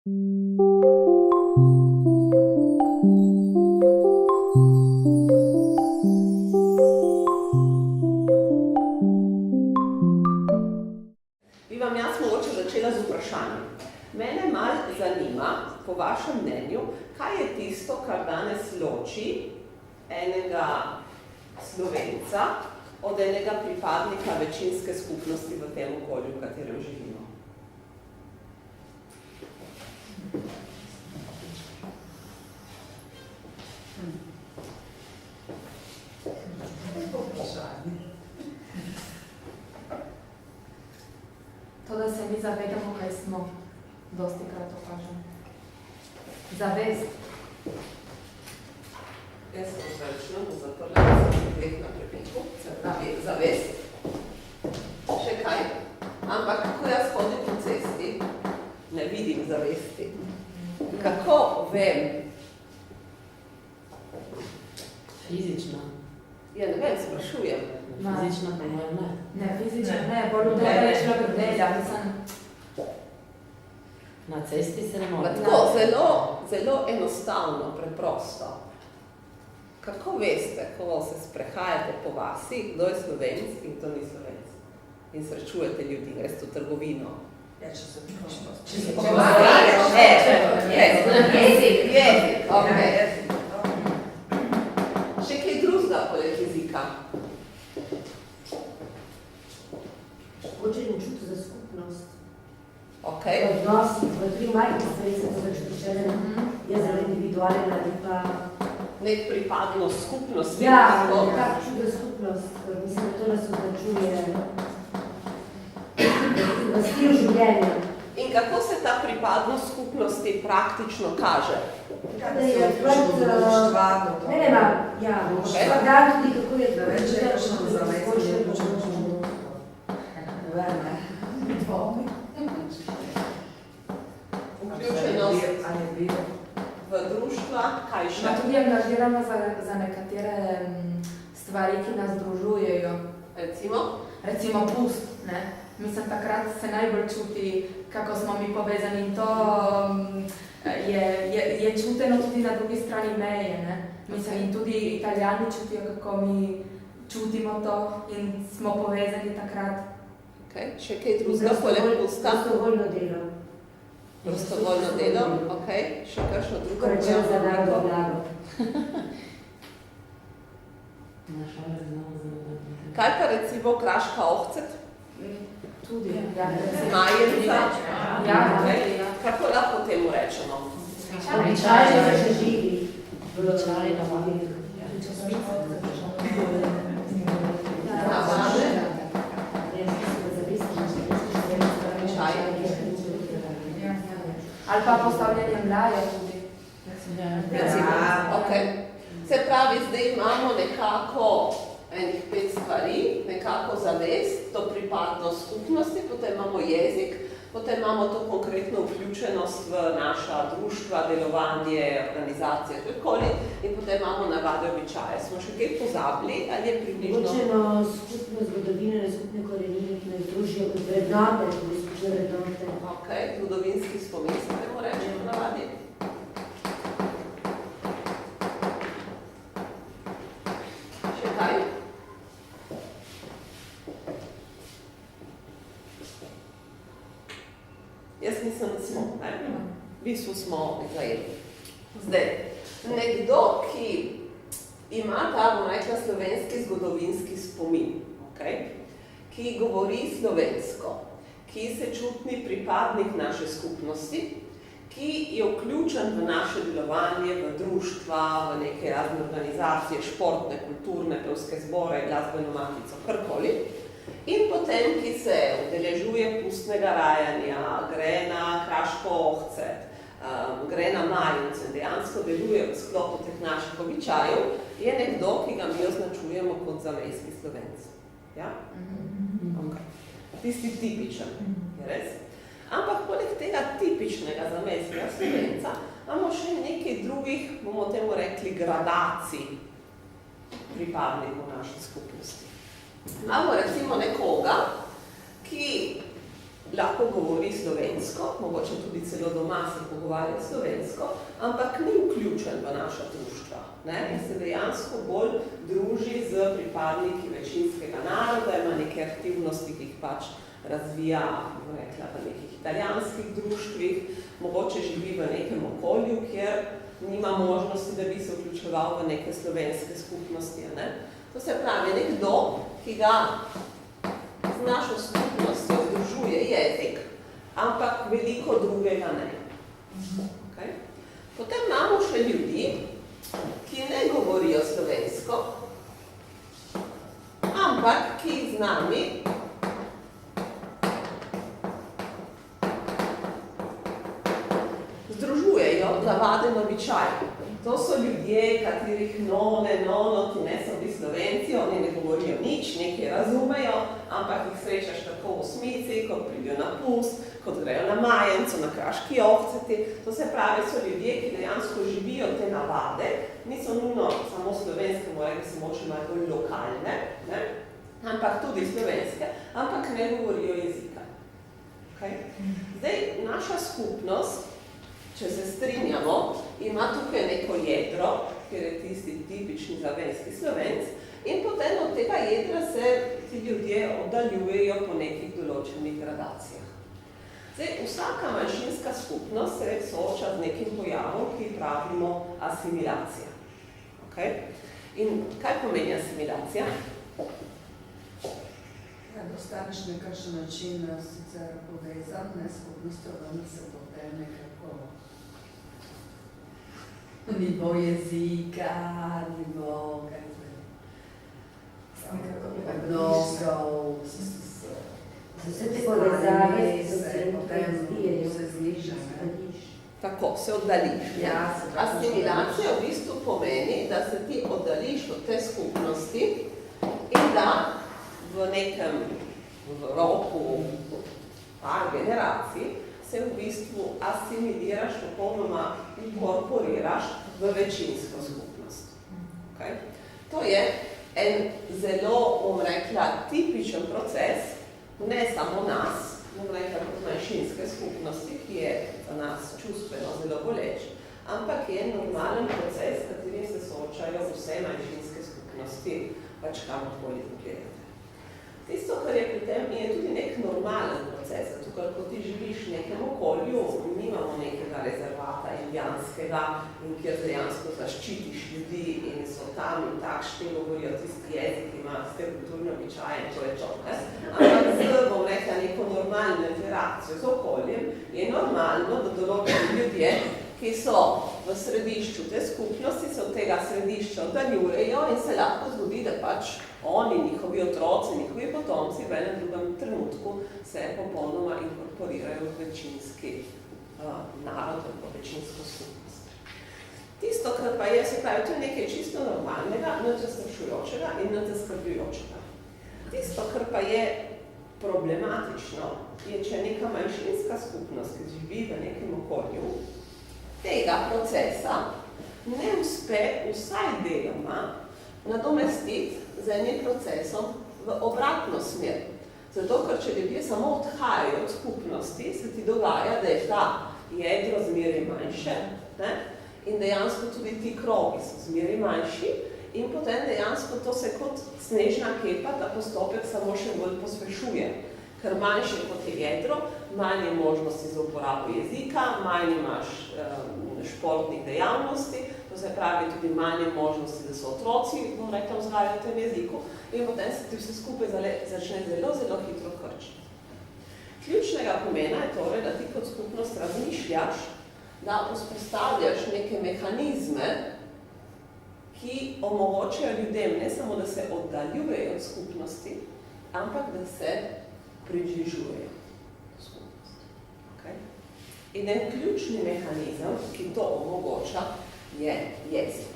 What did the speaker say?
Bi vam jaz mogoče začela z vprašanjem. Mene malo zanima, po vašem mnenju, kaj je tisto, kar danes loči enega Slovenca od enega pripadnika večinske skupnosti v tem okolju, v katerem živimo? To, da se mi zavedamo, kaj smo, dosti krat okažem. Zavest. Jaz sem zračna, bo zaprla, da sem dveh na prepinku, se pravi zavest. Še kaj? Ampak kako jaz hodim po cesti, ne vidim zavesti. Kako vem? Fizično. Ja, ne vem, sprašujem. Fizično pa ne. Ne, fizično ne, bolj dobro je človek delja, mislim. Na cesti se ne more. Tako, zelo enostavno, preprosto. Kako veste, ko se sprehajate po vasi, kdo je Slovenc in kdo ni Slovenc? In srečujete ljudi, greste v trgovino. Ja, če se Jezik, okej. Še kaj drugega poleg jezika? Hočem čuti za skupnost. Okej. Odnos, v tri majhne stvari se to več počele, je zelo individualen ali pa... Nek pripadnost skupnosti. Ja, tak čuti za skupnost, mislim, da to nas označuje v stil življenja. In kako se ta pripadnost skupnosti praktično kaže? Da je odprt, ne, ja, vsak dan tudi kako je to. Da več je kakšno zavestno, Vključenost v društva, kaj še? Ma tudi angažiramo za nekatere stvari, ki nas združujejo. Recimo pust, ne? Mislim, takrat se najbolj čuti, kako smo mi povezani in to je čuteno tudi na drugi strani meje, ne? Mislim, in tudi Italijani čutijo, kako mi čutimo to in smo povezani takrat. Okay. Še kaj drugega poleg pusta? Prostovoljno delo. Prostovoljno delo, okej. Še kakšno drugo? Rečeno za narod blago. Kaj pa recimo kraška ovcet? Tudi, ja. Majenca? Ja, okay. Kako lahko temu rečemo? Običajno se živi. Običajno vami. Ali pa postavljanje mlaja tudi. Okay. Se pravi, zdaj imamo nekako enih 5 stvari, nekako zavest, to pripadnost skupnosti, potem imamo jezik, potem imamo to konkretno vključenost v naša društva, delovanje, organizacije, kakoli, in potem imamo navade običaje. Smo še kaj pozabili, ali je približno? Vključeno skupno zgodovine, skupne korenine, ki nas družijo kot vrednote, tudi skupne vrednote. Okay. Zgodovinski spomin se temu reče v navadi. Še kaj? Jaz mislim, da smo, ne? V bistvu smo zajeli. Zdaj, nekdo, ki ima ta, bom rekla, slovenski zgodovinski spomin, okay? Ki govori slovensko, ki se čutni pripadnik naše skupnosti, ki je vključen v naše delovanje, v društva, v neke razne organizacije, športne, kulturne, pevske zbore, glasbeno matico, karkoli. In potem, ki se udeležuje pustnega rajanja, gre na kraško ohce, gre na majence, dejansko deluje v sklopu teh naših običajev, je nekdo, ki ga mi označujemo kot zamejski Slovenc. Ja? Okay. Tisti tipičen, je res. Ampak poleg tega tipičnega zamejskega Slovenca imamo še nekaj drugih, bomo temu rekli, gradacij pripadnikov naše skupnosti. Imamo recimo nekoga, ki lahko govori slovensko, mogoče tudi celo doma se pogovarja slovensko, ampak ni vključen v naša društva. In se dejansko bolj druži z pripadniki večinskega naroda, ima neke aktivnosti, ki jih pač razvija, rekla, v nekih italijanskih društvih, mogoče živi v nekem okolju, kjer nima možnosti, da bi se vključeval v neke slovenske skupnosti. To se pravi, nekdo, ki ga z našo skupnostjo združuje jezik, ampak veliko drugega ne. Okay? Potem imamo še ljudi, ki ne govorijo slovensko, ampak ki z nami združujejo navaden običaj. To so ljudje, katerih nono, ki ne so bili Slovenci, oni ne govorijo nič, nekaj razumejo, ampak jih srečaš tako v Osmici, kot pridijo na pust, kot grejo na Majenco, na Kraški ohceti. To se pravi, so ljudje, ki dejansko živijo te navade, niso nujno samo slovenske, morajo se moče malo bolj lokalne, ampak tudi slovenske, ampak ne govorijo jezika. Okay? Zdaj, naša skupnost, če se strinjamo, ima tukaj neko jedro, kjer je tisti tipični zavenski Slovenc, in potem od tega jedra se ti ljudje oddaljujejo po nekih določenih gradacijah. Zdaj, vsaka manjšinska skupnost se sooča z nekim pojavom, ki pravimo asimilacija. Okay? In kaj pomeni asimilacija? Dostaneš nekakšen način sicer povezan, skupnostjo, da se potem nekako nivo jezika, nivo odnosov, vse te povezave se zniža. Tako, se oddališ. Asimilacija v bistvu pomeni, da se ti oddališ od te skupnosti in da v nekem roku par generacij se v bistvu asimiliraš, popolnoma inkorporiraš v večinsko skupnost. Okay? To je en zelo, bom rekla, tipičen proces, ne samo nas, bom rekla, kot manjšinske skupnosti, ki je za nas čustveno zelo boleč, ampak je normalen proces, s katerim se soočajo vse manjšinske skupnosti, pač kamorkoli pogledate. Tisto, kar je pri tem, je tudi nek normalen proces, zato ker ko ti živiš v nekem okolju, nimamo nekega rezervata indijanskega, in kjer dejansko zaščitiš ljudi in so tam in takšni govorijo tisti jezik, ima ste kulturni običaje in to je to. Ampak z, bom rekla, neko normalno interakcijo z okoljem, je normalno, da določeni ljudje, ki so v središču te skupnosti, se od tega središča oddaljujejo in se lahko zgodi, da pač oni, njihovi otroci, njihovi potomci v enem drugem trenutku se popolnoma inkorporirajo v večinski narod, v večinsko skupnost. Tisto, kar pa je, se pravi, to je nekaj čisto normalnega, nič zastrašujočega in nič zaskrbljujočega. Tisto, kar pa je problematično, je, če neka manjšinska skupnost, ki živi v nekem okolju, tega procesa ne uspe vsaj deloma nadomestiti z enim procesom v obratno smer. Zato, ker če ljudje samo odhajajo od skupnosti, se ti dogaja, da je ta jedro zmeraj manjše, in dejansko tudi ti krogi so zmeraj manjši in potem dejansko to se kot snežna kepa, ta postopek samo še bolj pospešuje. Ker manjše kot je jedro, manj je možnosti za uporabo jezika, manj imaš športnih dejavnosti, to se pravi tudi manj možnosti, da so otroci, bom rekla, vzgajajo v tem jeziku in potem se ti vse skupaj začne zelo, zelo hitro krčiti. Ključnega pomena je torej, da ti kot skupnost razmišljaš, da vzpostavljaš neke mehanizme, ki omogočajo ljudem ne samo, da se oddaljujejo od skupnosti, ampak da se približujejo skupnosti. Okay? In en ključni mehanizem, ki to omogoča, je jezik.